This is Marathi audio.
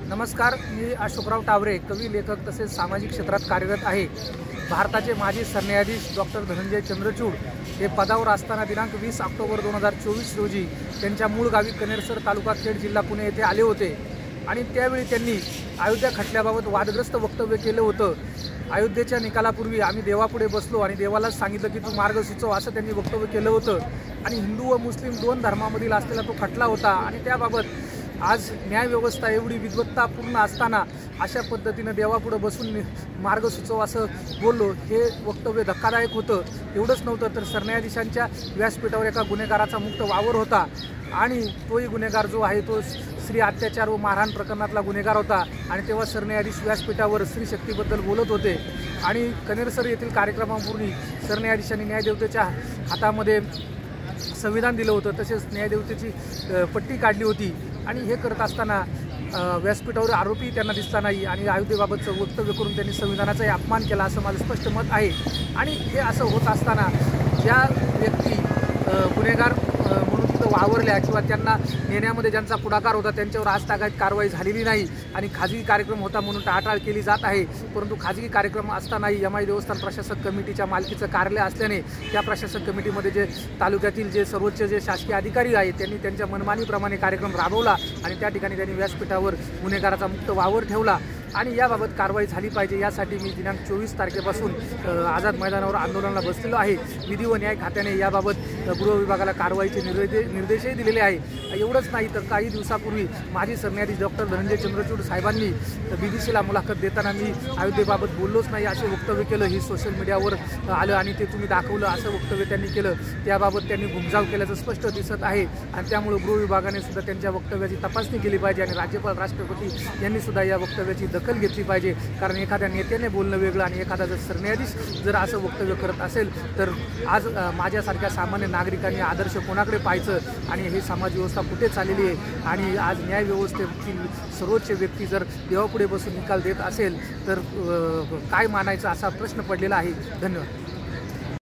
नमस्कार, मी अशोकराव टावरे, कवी, लेखक तसेच सामाजिक क्षेत्रात कार्यरत आहे। भारताचे माजी सरन्यायाधीश डॉक्टर धनंजय चंद्रचूड हे पदावर असताना दिनांक 20 ऑक्टोबर 2024 रोजी त्यांच्या मूळ गावी कनेरसर, तालुका खेड, जिल्हा पुणे येथे आले होते आणि त्यावेळी त्यांनी अयोध्या खटल्याबाबत वादग्रस्त वक्तव्य केलं होतं। अयोध्येच्या निकालापूर्वी आम्ही देवापुढे बसलो आणि देवाला सांगितलं की तू मार्ग सुचव, असं त्यांनी वक्तव्य केलं होतं। आणि हिंदू व मुस्लिम दोन धर्मामधील असलेला तो खटला होता आणि त्याबाबत आज न्यायव्यवस्था एवढी विद्वत्तापूर्ण असताना अशा पद्धतीनं देवापुढे बसून मार्ग सुचव असं बोललो, हे वक्तव्य धक्कादायक होतं। एवढंच नव्हतं तर सरन्यायाधीशांच्या व्यासपीठावर एका गुन्हेगाराचा मुक्त वावर होता आणि तोही गुन्हेगार जो आहे तो स्त्री अत्याचार व मारहाण प्रकरणातला गुन्हेगार होता आणि तेव्हा सरन्यायाधीश व्यासपीठावर स्त्री शक्तीबद्दल बोलत होते आणि कनेरसर येथील कार्यक्रमापूर्वी सरन्यायाधीशांनी न्यायदेवतेच्या हातामध्ये संविधान दिलं होतं, तसेच न्यायदेवतेची पट्टी काढली होती आणि हे करत असताना व्यासपीठावर आरोपी त्यांना दिसता नाही आणि अयोध्येबाबतचं वक्तव्य करून त्यांनी संविधानाचाही अपमान केला, असं माझं स्पष्ट मत आहे। आणि हे असं होत असताना ज्या व्यक्ती गुन्हेगार म्हणून तिथं वावरल्या किंवा त्यांना नेण्यामध्ये ज्यांचा पुढाकार होता त्यांच्यावर आज तागायत कारवाई झालेली नाही आणि खाजगी कार्यक्रम होता म्हणून टाळाटाळ केली जात आहे। परंतु खाजगी कार्यक्रम असतानाही यमाई देवस्थान प्रशासक कमिटीच्या मालकीचं कार्यालय असल्याने त्या प्रशासक कमिटीमध्ये जे तालुक्यातील जे सर्वोच्च जे शासकीय अधिकारी आहेत त्यांनी त्यांच्या मनमानीप्रमाणे कार्यक्रम राबवला आणि त्या ठिकाणी त्यांनी व्यासपीठावर गुन्हेगाराचा मुक्त वावर ठेवला आणि याबाबत कारवाई झाली पाहिजे, यासाठी मी दिनांक 24 तारखेपासून आझाद मैदानावर आंदोलनाला बसलेलो आहे। विधी व न्याय खात्याने याबाबत गृह विभागाला कारवाईचे निर्देशही दिलेले आहे। एवढंच नाही तर काही दिवसापूर्वी माजी सरन्यायाधीश डॉक्टर धनंजय चंद्रचूड साहेबांनी बीबीसीला मुलाखत देताना मी अयोध्येबाबत बोललोच नाही असे वक्तव्य केलं, ही सोशल मीडियावर आलं आणि ते तुम्ही दाखवलं असं वक्तव्य त्यांनी केलं। त्याबाबत त्यांनी घुमजाव केल्याचं स्पष्ट दिसत आहे आणि त्यामुळे गृह विभागाने सुद्धा त्यांच्या वक्तव्याची तपासणी केली पाहिजे आणि राज्यपाल राष्ट्रपती यांनी सुद्धा या वक्तव्याची दखल घेतली पाहिजे। कारण एखाद्या नेत्याने बोलणं वेगळं आणि एखादा जर सरन्यायाधीश जर असं वक्तव्य करत असेल तर आज माझ्यासारख्या सामान्य नागरिकांनी आदर्श कोणाकडे पाहायचं आणि ही समाज व्यवस्था कुठे चाललेली आहे आणि आज न्यायव्यवस्थेतील सर्वोच्च व्यक्ती जर देवापुढे बसून निकाल देत असेल तर काय मानायचं असा प्रश्न पडलेला आहे। धन्यवाद।